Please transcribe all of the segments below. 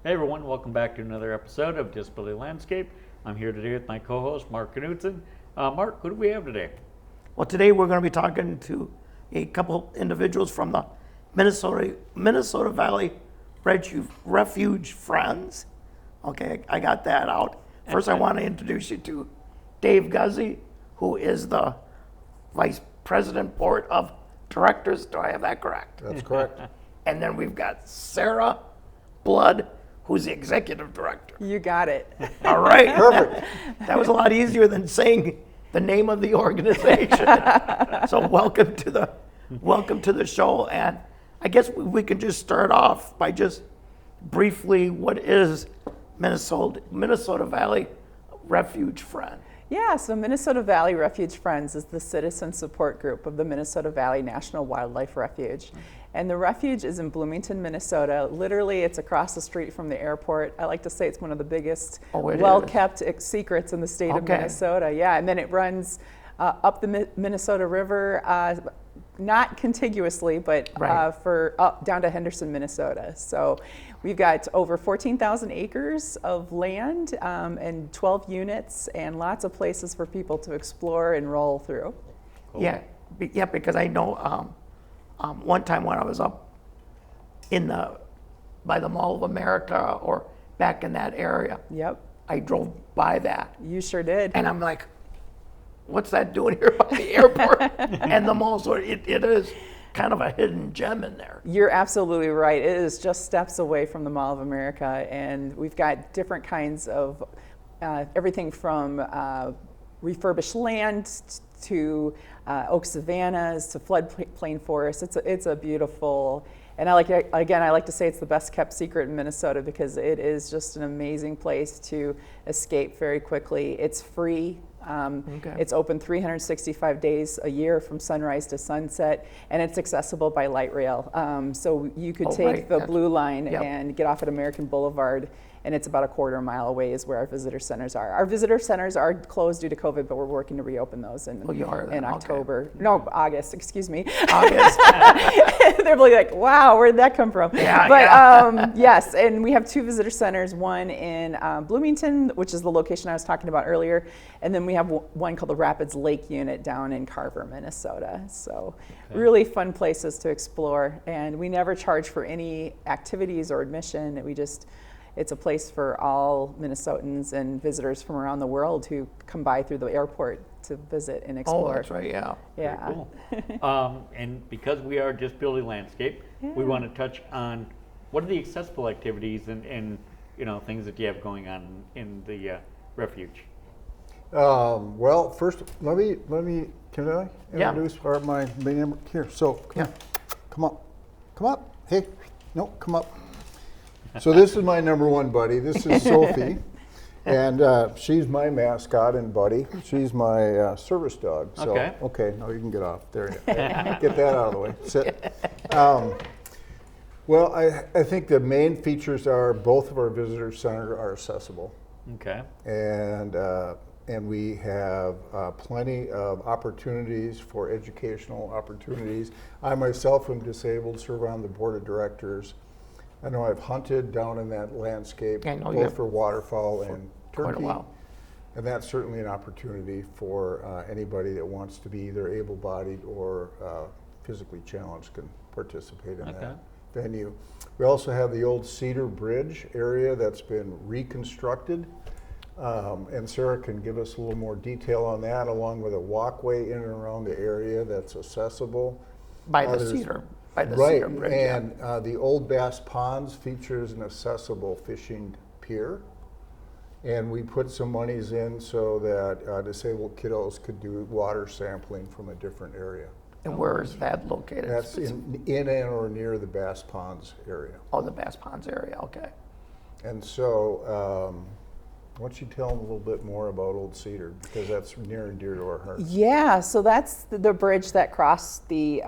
Hey everyone, welcome back to another episode of Disability Landscape. I'm here today with my co-host Mark Knudsen. Mark, who do we have today? Well, today we're going to be talking to a couple individuals from the Minnesota Valley Refuge Friends. Okay, I got that out. First, I want to introduce you to Dave Guzzi, who is the Vice President Board of Directors. Do I have that correct? That's correct. And then we've got Sara Blood, who's the Executive Director. You got it. All right. Perfect. That was a lot easier than saying the name of the organization. So welcome to the show. And I guess we can just start off by just briefly, what is Minnesota Valley Refuge Friend? Yeah, so Minnesota Valley Refuge Friends is the citizen support group of the Minnesota Valley National Wildlife Refuge. And the refuge is in Bloomington, Minnesota. Literally, it's across the street from the airport. I like to say it's one of the biggest, well-kept secrets in the state of Minnesota. Yeah, and then it runs up the Minnesota River, not contiguously, but for up down to Henderson, Minnesota. So we've got over 14,000 acres of land and 12 units and lots of places for people to explore and roll through. Cool. Yeah, because I know one time when I was up by the Mall of America or back in that area, Yep, I drove by that. you sure did. And I'm like, what's that doing here by the airport and the mall? So it is kind of a hidden gem in there. You're absolutely right. It is just steps away from the Mall of America, and we've got different kinds of everything from refurbished land to oak savannas to floodplain forests. It's a beautiful, and I like to say it's the best kept secret in Minnesota because it is just an amazing place to escape very quickly. It's free. It's open 365 days a year from sunrise to sunset, and it's accessible by light rail. So you could take the Blue Line and get off at American Boulevard, and it's about a quarter mile away is where our visitor centers are. Our visitor centers are closed due to COVID, but we're working to reopen those in October. Okay. No, August, excuse me. August. They're really like, wow, where'd that come from? Yes, and we have two visitor centers, one in Bloomington, which is the location I was talking about earlier, and then we have one called the Rapids Lake Unit down in Carver, Minnesota. So really fun places to explore, and we never charge for any activities or admission. It's a place for all Minnesotans and visitors from around the world who come by through the airport to visit and explore. Oh, that's right, yeah. Yeah. Very cool. And because we are Disability Landscape, we want to touch on what are the accessible activities and things that you have going on in the refuge. Well, first, let me. Can I introduce my main member here? So, come up. Hey, no, come up. So this is my number one buddy. This is Sophie, and she's my mascot and buddy. She's my service dog. So, okay, now you can get off. There you go. Get that out of the way. Sit. Well, I think the main features are both of our visitor centers are accessible. Okay. And we have plenty of opportunities for educational opportunities. I myself am disabled, serve on the board of directors. I know I've hunted down in that landscape, both for waterfowl and turkey. Quite a while. And that's certainly an opportunity for anybody that wants to be either able-bodied or physically challenged can participate in that venue. We also have the old Cedar Bridge area that's been reconstructed. And Sara can give us a little more detail on that, along with a walkway in and around the area that's accessible. By the Cedar Bridge. And the Old Bass Ponds features an accessible fishing pier. And we put some monies in so that disabled kiddos could do water sampling from a different area. And where is that located? That's in and or near the Bass Ponds area. Oh, the Bass Ponds area, okay. And so, why don't you tell them a little bit more about Old Cedar, because that's near and dear to our hearts. Yeah, so that's the bridge that crossed the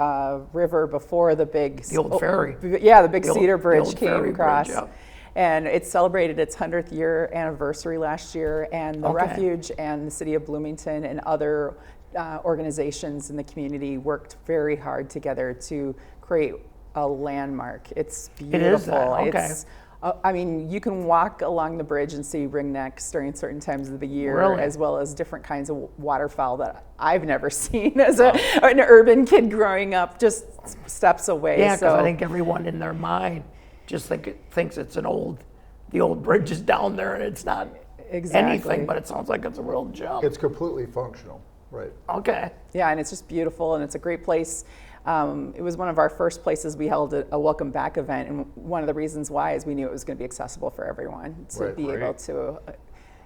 river before the big... The old ferry. Yeah, the big Cedar Bridge came across. Bridge, And it celebrated its 100th year anniversary last year, and the Refuge and the City of Bloomington and other organizations in the community worked very hard together to create a landmark. It's beautiful. It is that, okay. It's I mean, you can walk along the bridge and see ringnecks during certain times of the year, Really? as well as different kinds of waterfowl that I've never seen as an urban kid growing up, just steps away. Yeah, because so, I think everyone in their mind just thinks it's the old bridge is down there and it's not Exactly. anything, but it sounds like it's a real jump. It's completely functional, right? Okay. Yeah, and it's just beautiful, and it's a great place. It was one of our first places we held a welcome back event, and one of the reasons why is we knew it was going to be accessible for everyone to Right. be able to.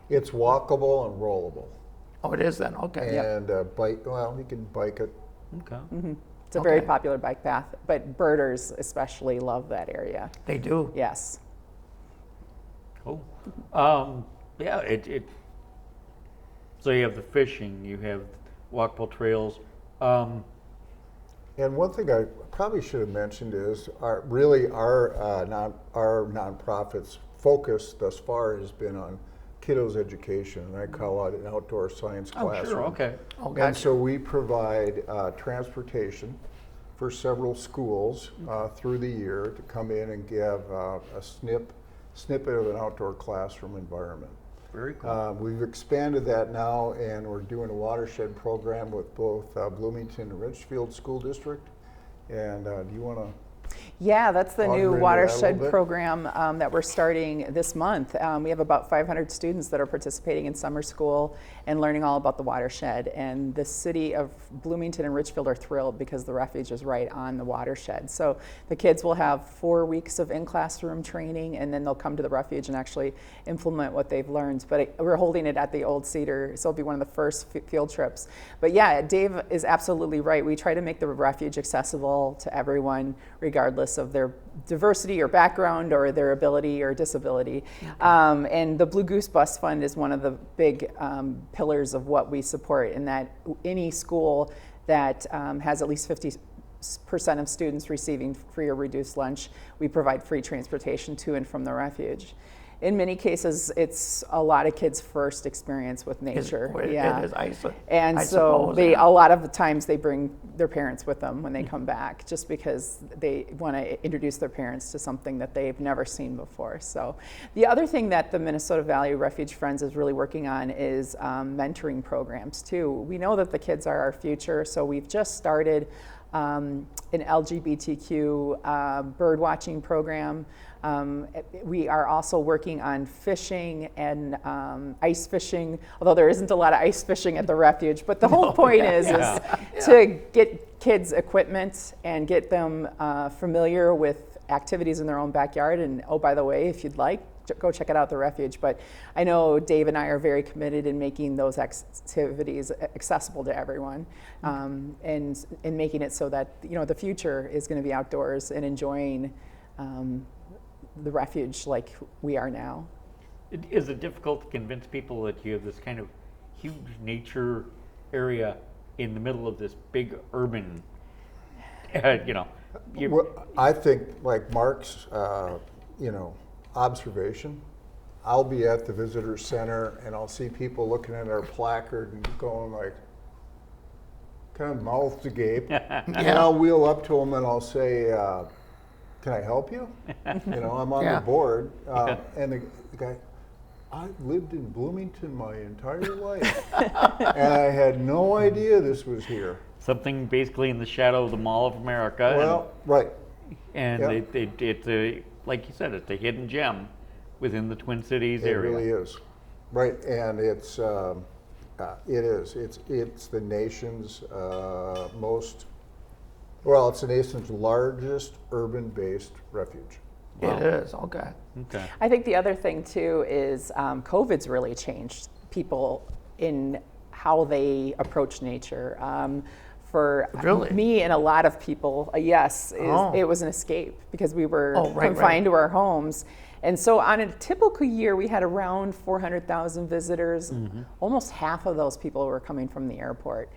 It's walkable and rollable. Oh, it is then. Okay. Yeah. And bike, well, you can bike it. Okay. It's a very Okay. popular bike path, but birders especially love that area. They do. Yes. Cool. Yeah, so you have the fishing, you have walkable trails. And one thing I probably should have mentioned is our nonprofit's focus thus far has been on kiddos' education, and I call it an outdoor science Oh, classroom. sure, okay. Oh, And gotcha. so we provide transportation for several schools through the year to come in and give a snippet of an outdoor classroom environment. Very cool. We've expanded that now, and we're doing a watershed program with both Bloomington and Ridgefield School District. And do you want to? Yeah, that's the new Augment it a watershed little bit. program that we're starting this month. We have about 500 students that are participating in summer school and learning all about the watershed. And the city of Bloomington and Ridgefield are thrilled because the refuge is right on the watershed. So the kids will have 4 weeks of in-classroom training, and then they'll come to the refuge and actually implement what they've learned. But we're holding it at the Old Cedar, so it'll be one of the first field trips. But yeah, Dave is absolutely right. We try to make the refuge accessible to everyone, regardless of their diversity or background or their ability or disability. And the Blue Goose Bus Fund is one of the big pillars of what we support, in that any school that has at least 50% of students receiving free or reduced lunch, we provide free transportation to and from the refuge. In many cases, it's a lot of kids' first experience with nature. It is. And I so suppose, a yeah. lot of the times they bring their parents with them when they come back, just because they want to introduce their parents to something that they've never seen before. So the other thing that the Minnesota Valley Refuge Friends is really working on is mentoring programs too. We know that the kids are our future, so we've just started an LGBTQ bird watching program. We are also working on fishing and ice fishing, although there isn't a lot of ice fishing at the refuge. But the whole point is to get kids equipment and get them familiar with activities in their own backyard. And oh, by the way, if you'd like, go check it out at the refuge. But I know Dave and I are very committed in making those activities accessible to everyone, and making it so that the future is going to be outdoors and enjoying the refuge like we are now. Is it difficult to convince people that you have this kind of huge nature area in the middle of this big urban, Well, I think, like Mark's, observation, I'll be at the visitor center and I'll see people looking at our placard and going like, kind of mouth agape. And I'll wheel up to them and I'll say, can I help you? I'm on the board. And the guy, I've lived in Bloomington my entire life. And I had no idea this was here. something basically in the shadow of the Mall of America. Well, right. And Yep. it's a, like you said, it's a hidden gem within the Twin Cities It area. really is. Right, and it is. It's the nation's it's the nation's largest urban-based refuge. It is. Okay. Okay. I think the other thing too is COVID's really changed people in how they approach nature. For Really? me and a lot of people, it was an escape because we were confined to our homes. And so on a typical year, we had around 400,000 visitors. Mm-hmm. Almost half of those people were coming from the airport.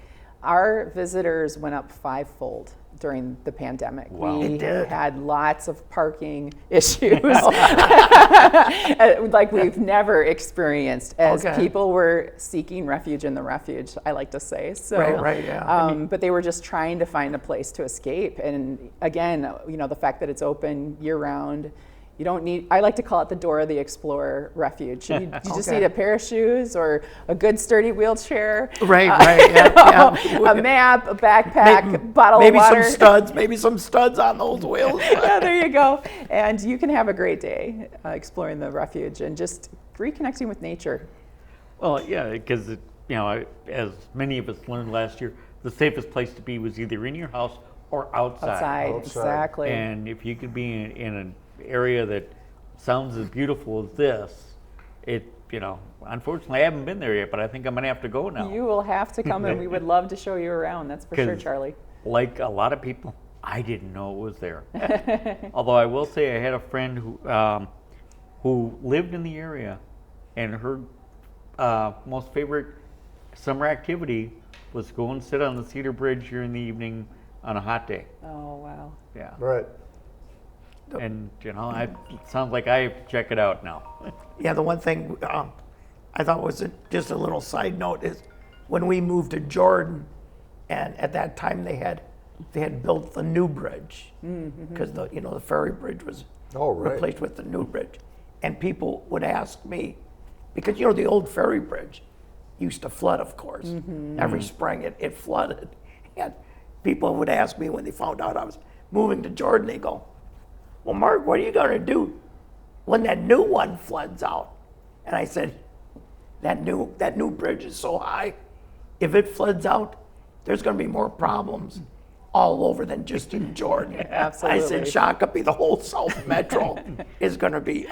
Our visitors went up fivefold during the pandemic. Wow. We It did. had lots of parking issues like we've never experienced as people were seeking refuge in the refuge, I like to say. So, Right, yeah. but they were just trying to find a place to escape. And again, the fact that it's open year round, You don't need, I like to call it the Dora the Explorer refuge. You just Okay. need a pair of shoes or a good sturdy wheelchair. Right, yeah. A map, a backpack, bottle Maybe of water. maybe some studs on those wheels. Yeah, there you go. And you can have a great day exploring the refuge and just reconnecting with nature. Well, yeah, because, as many of us learned last year, the safest place to be was either in your house or outside. Outside. Exactly. And if you could be in an area that sounds as beautiful as this, unfortunately I haven't been there yet, but I think I'm going to have to go now. You will have to come and we would love to show you around. That's for sure, 'Cause Charlie. Like a lot of people, I didn't know it was there. Although I will say I had a friend who lived in the area, and her most favorite summer activity was go and sit on the Cedar Bridge during the evening on a hot day. Oh, wow. Yeah. Right. And, it sounds like I have to check it out now. Yeah, the one thing I thought was just a little side note is when we moved to Jordan, and at that time they had built the new bridge because the ferry bridge was replaced with the new bridge, and people would ask me because the old ferry bridge used to flood, of course. Every spring it flooded, and people would ask me when they found out I was moving to Jordan, they go, "Well, Mark, what are you going to do when that new one floods out?" And I said, that new bridge is so high, if it floods out, there's going to be more problems all over than just in Jordan. Absolutely. I said, Shakopee, the whole South Metro is going to be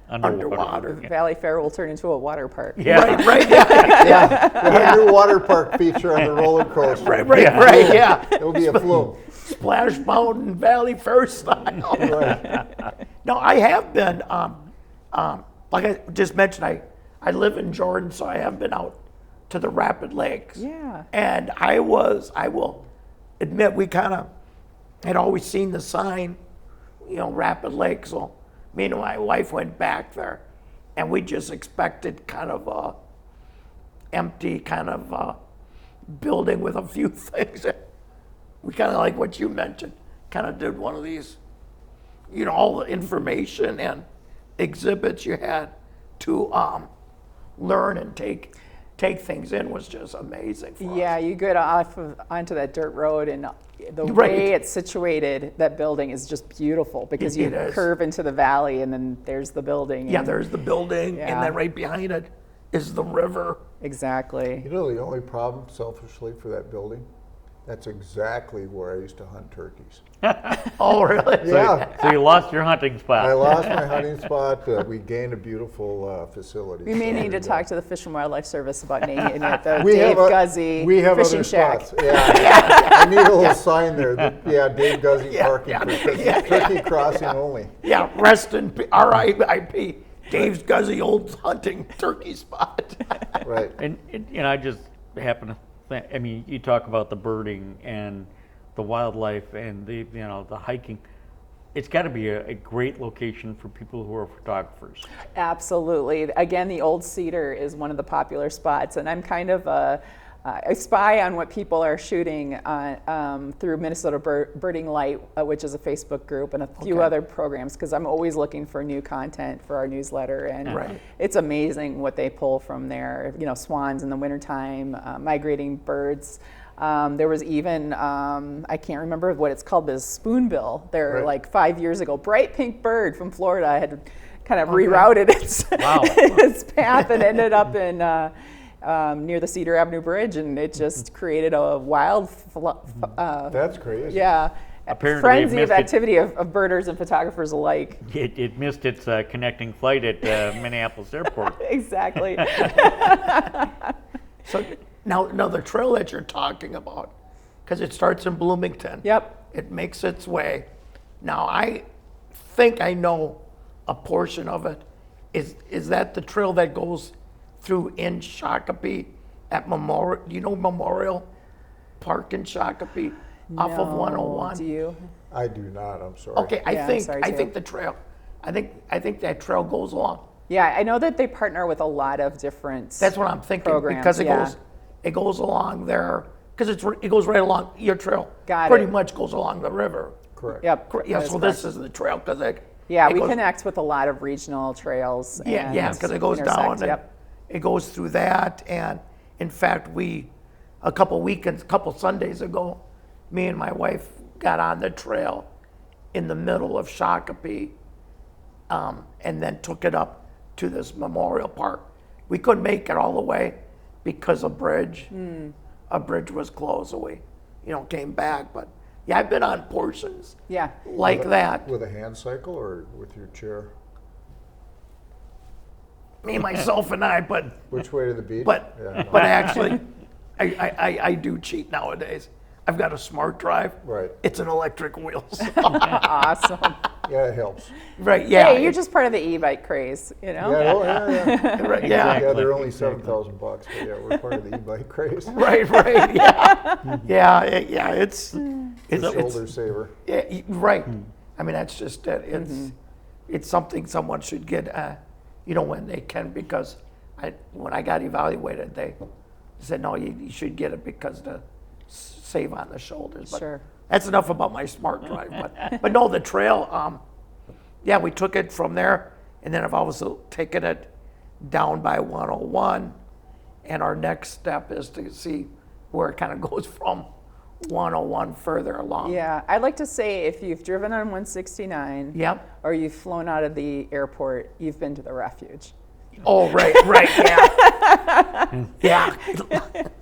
underwater. Valley Fair will turn into a water park. Yeah. Right, yeah. Yeah. New water park feature on the roller coaster. Right, yeah. It'll be a flume. Splash Mountain Valley Fair style. Right. No, I have been, like I just mentioned, I live in Jordan, so I have been out to the Rapid Lakes. Yeah. And I will admit, we kind of had always seen the sign, Rapid Lakes. So me and my wife went back there, and we just expected kind of a empty kind of building with a few things. We kind of like what you mentioned, kind of did one of these, all the information and exhibits you had to learn and take things in was just amazing for us. Yeah, you get onto that dirt road, and the Right. way it's situated, that building is just beautiful because you It is. curve into the valley, and then there's the building. Yeah, and- there's the building, Yeah. and then right behind it is the river. Exactly. You know the only problem, selfishly, for that building? That's exactly where I used to hunt turkeys. Oh, really? Yeah. So you lost your hunting spot. I lost my hunting spot. We gained a beautiful facility. We may So need to we- talk to the Fish and Wildlife Service about naming it the We Dave have Guzzi we have Fishing other Shack. spots. Yeah. I need a little sign there. Dave Guzzi parking. yeah. Turkey crossing only. Yeah, rest in R.I.P. Dave's Guzzi old hunting turkey spot. Right. And I just happen to think, you talk about the birding and the wildlife and the hiking. It's got to be a great location for people who are photographers. Absolutely. Again, the Old Cedar is one of the popular spots, and I'm kind of I spy on what people are shooting through Minnesota Birding Light, which is a Facebook group, and a few other programs, because I'm always looking for new content for our newsletter, and Right. it's amazing what they pull from there. Swans in the wintertime, migrating birds. There was even, I can't remember what it's called, but it's spoonbill. They're Right. like 5 years ago, bright pink bird from Florida. I had kind of rerouted its, its path and ended up in near the Cedar Avenue Bridge, and it just created a wild, That's crazy. yeah, Apparently it frenzy of missed it. activity of birders and photographers alike. It missed its connecting flight at Minneapolis Airport. Exactly. So now the trail that you're talking about, because it starts in Bloomington. Yep. It makes its way. Now I think I know a portion of it. Is that the trail that goes through in Shakopee at Memorial? Do you know Memorial Park in Shakopee off of No, 101? Do you? I do not. I'm sorry. Okay, Yeah, I'm sorry, I too. think the trail. I think that trail goes along. Yeah, I know that they partner with a lot of different. That's what I'm thinking programs, because yeah. it goes along there because it goes right along your trail. Got pretty it. much goes along the river. Correct. Yep. Yeah, that is so correct. this is the trail because Yeah, It we goes- connect with a lot of regional trails. Yeah, and yeah, because it goes intersect, down and Yep. it goes through that. And in fact, a couple Sundays ago, me and my wife got on the trail in the middle of Shakopee, and then took it up to this memorial park. We couldn't make it all the way because a bridge was closed, so we, came back. But yeah, I've been on portions Yeah. like that. With a hand cycle or with your chair? Me, myself, and I, but Which way to the beach? But Yeah, no. but actually, I do cheat nowadays. I've got a smart drive. Right. It's an electric wheel. So- Awesome. Yeah, it helps. right. Yeah. Hey, you're just part of the e-bike craze, Yeah, oh, yeah. right. Yeah. Yeah, they're only Exactly. $7,000, but yeah, we're part of the e-bike craze. Right. Right. Yeah. Yeah. It's Shoulder saver. yeah, right. I mean, that's just it. It's something someone should get, when they can, because when I got evaluated, they said, no, you should get it because to save on the shoulders. But Sure. that's enough about my smart drive. But no, the trail, yeah, we took it from there, and then I've also taken it down by 101, and our next step is to see where it kind of goes from 101 further along. Yeah, I'd like to say if you've driven on 169 Yep. or you've flown out of the airport, you've been to the refuge. Oh, right, yeah. Yeah.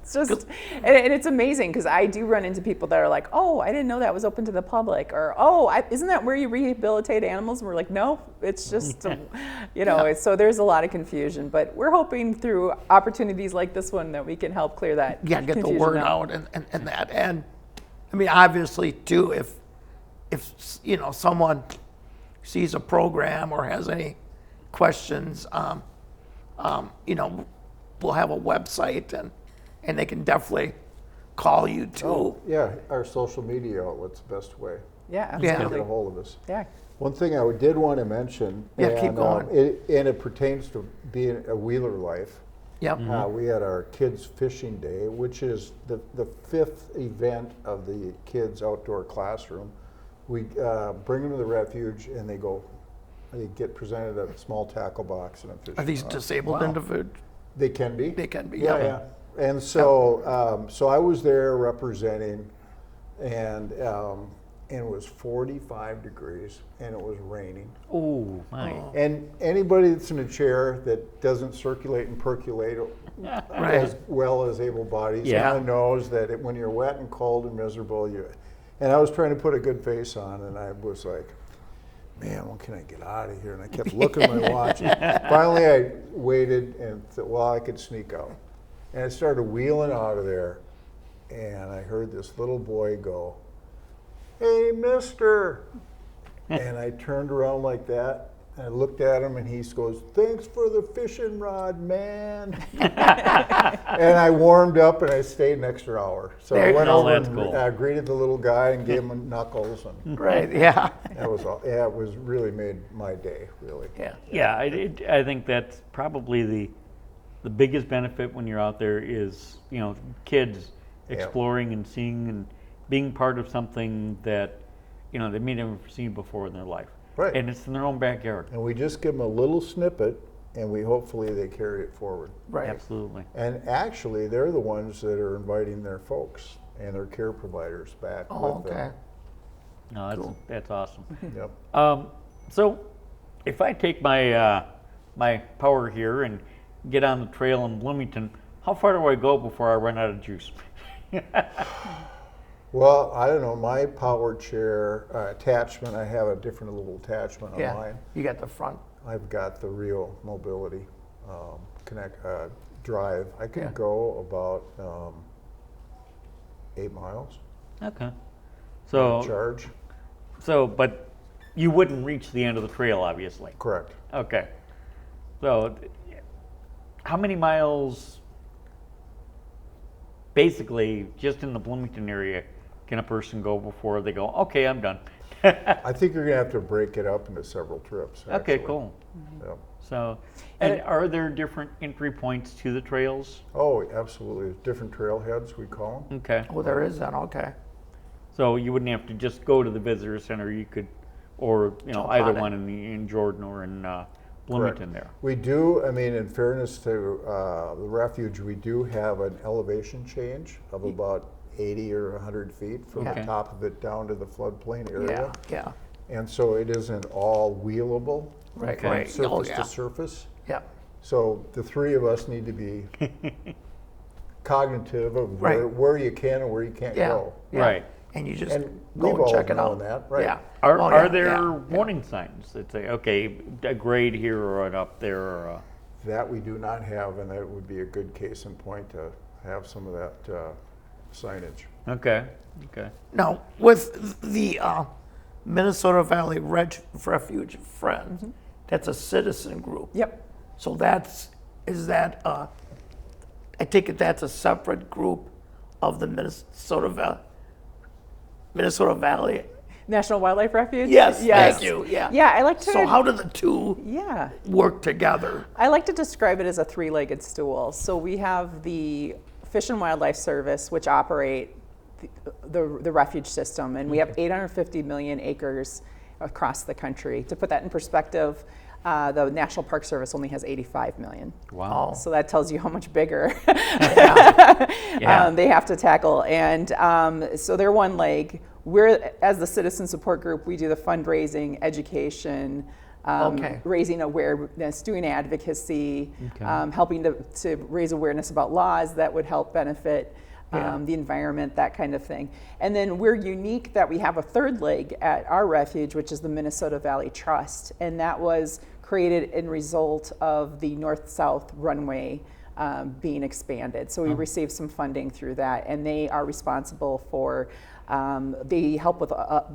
It's just, and it's amazing because I do run into people that are like, oh, I didn't know that was open to the public, or oh, isn't that where you rehabilitate animals? And we're like, no, it's just, so there's a lot of confusion, but we're hoping through opportunities like this one that we can help clear that Yeah, get the confusion word out and that. And I mean, obviously too, if someone sees a program or has any questions, we'll have a website and they can definitely call you too. Oh, yeah, our social media outlet's the best way Yeah, to absolutely. get a hold of us. Yeah. One thing I did want to mention, Yeah, keep and, going. it pertains to being a wheeler life. Yep. We had our kids fishing day, which is the fifth event of the kids outdoor classroom. We bring them to the refuge and they get presented a small tackle box and a fishing Are these rod. disabled individuals? They can be. They can be, Yeah, yeah. yeah. And so, so I was there representing, and it was 45 degrees, and it was raining. Oh, my. And anybody that's in a chair that doesn't circulate and percolate as well as able bodies Yeah. kind of knows that when you're wet and cold and miserable, and I was trying to put a good face on, and I was like, man, when can I get out of here? And I kept looking at my watch. Finally, I waited and thought, well, I could sneak out. And I started wheeling out of there, and I heard this little boy go, "Hey, mister." And I turned around like that, and I looked at him, and he goes, "Thanks for the fishing rod, man." And I warmed up, and I stayed an extra hour. So There I you went go. over That's and cool. greeted the little guy and gave him knuckles, and Right, yeah. that was all. Yeah, it was really made my day, really. Yeah. Yeah, I think that's probably the biggest benefit when you're out there is, kids exploring and seeing and being part of something that, they may never seen before in their life. Right. And it's in their own backyard. And we just give them a little snippet, and hopefully they carry it forward. Right. Absolutely. And actually, they're the ones that are inviting their folks and their care providers back Oh, with okay. them. No, that's awesome. Yep. So, if I take my my power here and get on the trail in Bloomington, how far do I go before I run out of juice? Well, I don't know. My power chair attachment, I have a different little attachment on Yeah. mine. You got the front. I've got the Real Mobility drive. I can Yeah. go about 8 miles. Okay. So, Charge. but you wouldn't reach the end of the trail, obviously. Correct. Okay. So, how many miles, basically, just in the Bloomington area, can a person go before they go, okay, I'm done? I think you're going to have to break it up into several trips. Okay, actually. cool. Yep. So, and are there different entry points to the trails? Oh, absolutely. Different trailheads, we call them. Okay. Oh, there is that. Okay. So you wouldn't have to just go to the visitor center. You could, or Jump either on it. one in Jordan or in Bloomington there. We do, I mean, in fairness to the refuge, we do have an elevation change of about 80 or 100 feet from Okay. the top of it down to the floodplain area. Yeah. And so it isn't all wheelable Right. from Right. surface Oh, yeah. to surface. Yeah. So the three of us need to be cognitive of Right. where you can and where you can't Yeah. go. Yeah. Right. And you just And go we've and all check it known out. that, right? Yeah. Are, Oh, are yeah, there yeah, warning signs that say, okay, a grade here or an up there? Or That we do not have, and that would be a good case in point to have some of that signage. okay, okay. Now, with the Minnesota Valley Refuge Friends, that's a citizen group. Yep. So is that, I take it that's a separate group of the Minnesota Valley? National Wildlife Refuge? Yes, Yes. thank you, yeah. Yeah, I like to. So how do the two Yeah. work together? I like to describe it as a three-legged stool. So we have the Fish and Wildlife Service, which operate the refuge system, and we have 850 million acres across the country. To put that in perspective, the National Park Service only has 85 million. Wow. So that tells you how much bigger Yeah. they have to tackle. And so they're one leg. We're, as the citizen support group, we do the fundraising, education, Okay. raising awareness, doing advocacy, Okay. helping to raise awareness about laws that would help benefit Yeah. the environment, that kind of thing. And then we're unique that we have a third leg at our refuge, which is the Minnesota Valley Trust. And that was created in result of the north-south runway being expanded. So we received some funding through that, and they are responsible for, they help with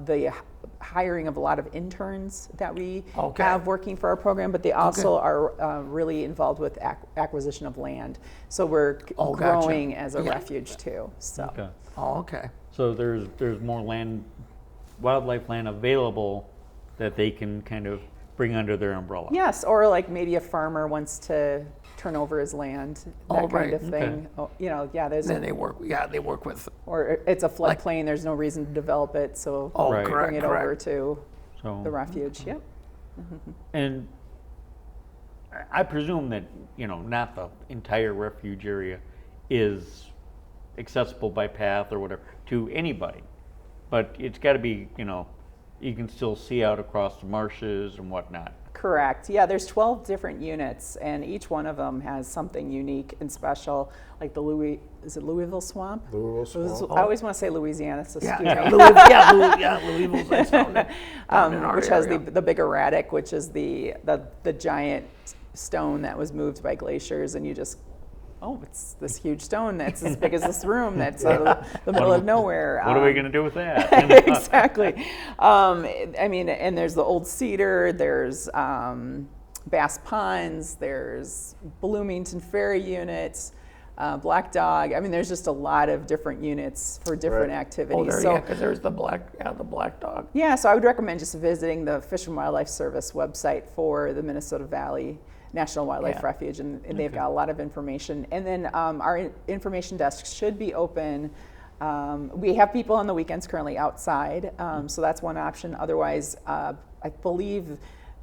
the hiring of a lot of interns that we Okay. have working for our program, but they also are really involved with acquisition of land. So we're Oh, gotcha. growing as a Yeah. refuge too. So Okay. Oh, okay. So there's more land, wildlife land available that they can kind of bring under their umbrella. yes, or like maybe a farmer wants to turn over his land, that Oh, kind right. of thing. Okay. Oh, you know, yeah, there's Then they work with, or it's a floodplain. There's no reason to develop it, so oh, Right. correct, bring it over correct. to So the refuge. Yep. and I presume that not the entire refuge area is accessible by path or whatever to anybody, but it's got to be you can still see out across the marshes and whatnot. Correct. Yeah, there's 12 different units, and each one of them has something unique and special, like the Louisville Swamp? Louisville Swamp. I always want to say Louisiana, so Yeah, excuse me. Louisville's nice down in our Which has area. the big erratic, which is the giant stone that was moved by glaciers, and you just, it's this huge stone that's as big as this room that's out of the middle of nowhere. What are we going to do with that? Exactly. I mean, and there's the old cedar, there's Bass Pines, there's Bloomington Ferry units, Black Dog. I mean, there's just a lot of different units for different Right. activities. Oh, So because there's the black dog. yeah, so I would recommend just visiting the Fish and Wildlife Service website for the Minnesota Valley National Wildlife Yeah. Refuge, and they've got a lot of information. And then our information desk should be open. We have people on the weekends currently outside, so that's one option. Otherwise, I believe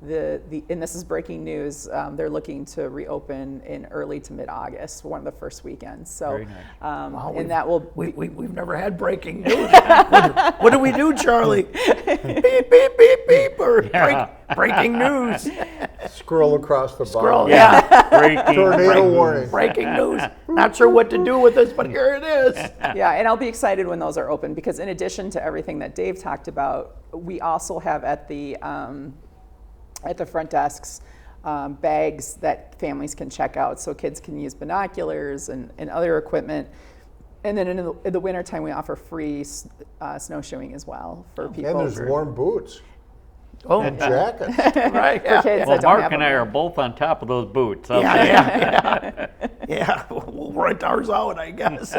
and this is breaking news, they're looking to reopen in early to mid-August, one of the first weekends. So, Very nice. Wow, and that will We've never had breaking news. What do we do, Charlie? Beep, beep, beep, beep, or breaking news. Scroll across the Scroll, bottom. yeah, Breaking, Tornado warning. breaking news. Not sure what to do with this, but here it is. Yeah, and I'll be excited when those are open, because in addition to everything that Dave talked about, we also have at the front desks bags that families can check out, so kids can use binoculars and other equipment. And then in the wintertime, we offer free snowshoeing as well for people. And there's warm boots Oh, and jackets. right. for Yeah, kids Well, that don't Mark have and them I yet. are both on top of those boots. I'll yeah, say. yeah. Yeah, we'll rent ours out, I guess.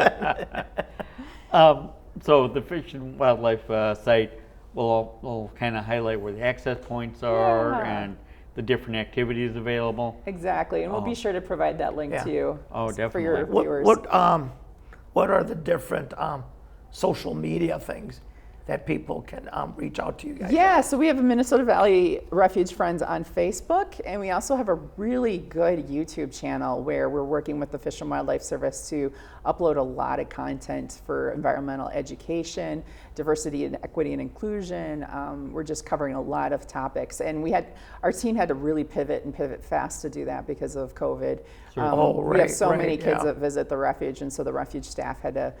So the Fish and Wildlife site will kind of highlight where the access points are Yeah. and the different activities available. Exactly, and we'll be sure to provide that link Yeah. to you Oh, for your definitely. viewers. What are the different social media things that people can reach out to you guys? Yeah, so we have a Minnesota Valley Refuge Friends on Facebook, and we also have a really good YouTube channel where we're working with the Fish and Wildlife Service to upload a lot of content for environmental education, diversity and equity and inclusion. We're just covering a lot of topics, and our team had to really pivot fast to do that because of COVID. We have so many kids that visit the refuge, and so the refuge staff had to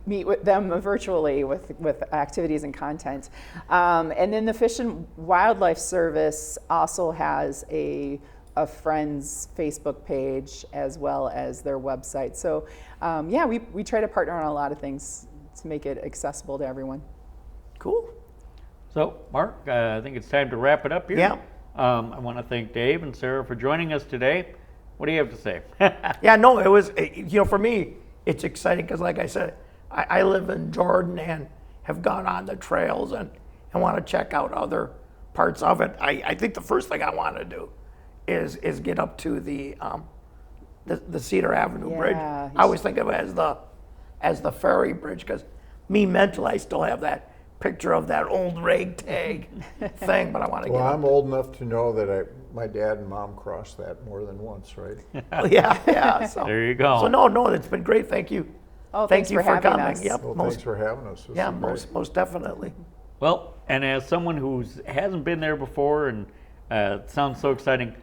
meet with them virtually with activities and content. And then the Fish and Wildlife Service also has a Friends Facebook page as well as their website. So yeah, we try to partner on a lot of things to make it accessible to everyone. Cool. So, Mark, I think it's time to wrap it up here. Yeah. I want to thank Dave and Sarah for joining us today. What do you have to say? Yeah, no, it was, for me, it's exciting because, like I said, I live in Jordan and have gone on the trails and want to check out other parts of it. I think the first thing I want to do is get up to the Cedar Avenue Bridge. I always think of it as the ferry bridge because me mentally, I still have that picture of that old ragtag thing, but I want to Well, get I'm old enough to know that my dad and mom crossed that more than once, right? Yeah. So, There you go. So no, it's been great. Thank you. Oh, Thank thanks you for for having coming. us. Yep. Well, thanks for having us. This Yeah, is great. most definitely. Well, and as someone who hasn't been there before and it sounds so exciting,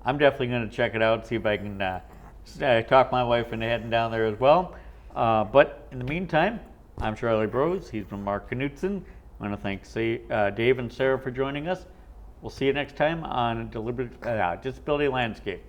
I'm definitely going to check it out, see if I can talk my wife into heading down there as well. But in the meantime, I'm Charlie Brose. He's been Mark Knutson. I want to thank Dave and Sarah for joining us. We'll see you next time on Disability Landscape.